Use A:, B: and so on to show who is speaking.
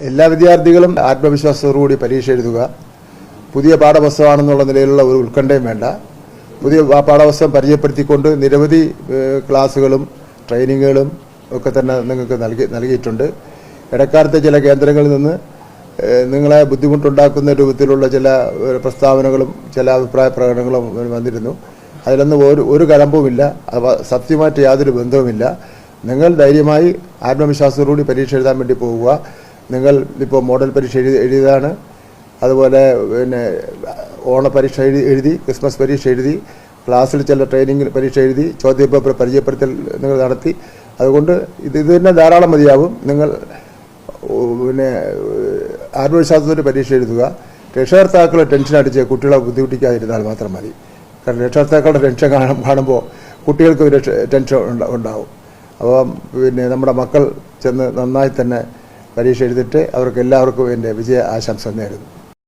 A: എല്ലാ വിദ്യാർത്ഥികളും ആത്മവിശ്വാസത്തോടുകൂടി പരീക്ഷ എഴുതുക. പുതിയ പാഠപുസ്തകമാണെന്നുള്ള നിലയിലുള്ള ഒരു ഉത്കണ്ഠയും വേണ്ട. പുതിയ പാഠപുസ്തകം പരിചയപ്പെടുത്തിക്കൊണ്ട് നിരവധി ക്ലാസ്സുകളും ട്രെയിനിങ്ങുകളും ഒക്കെ തന്നെ നിങ്ങൾക്ക് നൽകിയിട്ടുണ്ട്. ഇടക്കാലത്തെ ചില കേന്ദ്രങ്ങളിൽ നിന്ന് നിങ്ങളെ ബുദ്ധിമുട്ടുണ്ടാക്കുന്ന രൂപത്തിലുള്ള ചില പ്രസ്താവനകളും ചില അഭിപ്രായ പ്രകടനങ്ങളും വന്നിരുന്നു. അതിലൊന്നും ഒരു കലമ്പുമില്ല, സത്യമായിട്ട് യാതൊരു ബന്ധവുമില്ല. നിങ്ങൾ ധൈര്യമായി ആത്മവിശ്വാസത്തോടുകൂടി പരീക്ഷ എഴുതാൻ വേണ്ടി പോവുക. നിങ്ങൾ ഇപ്പോൾ മോഡൽ പരീക്ഷ എഴുതിയതാണ്, അതുപോലെ പിന്നെ ഓണപരീക്ഷ എഴുതി, ക്രിസ്മസ് പരീക്ഷ എഴുതി, ക്ലാസ്സിൽ ചില ട്രെയിനിങ് പരീക്ഷ എഴുതി, ചോദ്യപേപ്പർ പരിചയപ്പെടുത്തൽ നിങ്ങൾ നടത്തി. അതുകൊണ്ട് ഇത് തന്നെ ധാരാളം മതിയാവും. നിങ്ങൾ പിന്നെ ആത്മവിശ്വാസത്തോടെ പരീക്ഷ എഴുതുക. രക്ഷകർത്താക്കൾ ടെൻഷൻ അടിച്ച് കുട്ടികളെ ബുദ്ധിമുട്ടിക്കാതിരുന്നാൽ മാത്രം മതി. കാരണം രക്ഷകർത്താക്കളുടെ ടെൻഷൻ കാണുമ്പോൾ കുട്ടികൾക്ക് ഒരു ടെൻഷൻ ഉണ്ടാവും. അപ്പം പിന്നെ നമ്മുടെ മക്കൾ ചെന്ന് നന്നായി തന്നെ പരീക്ഷ എഴുതിയിട്ട് അവർക്ക് എല്ലാവർക്കും എൻ്റെ വിജയ ആശംസ നേരുന്നു.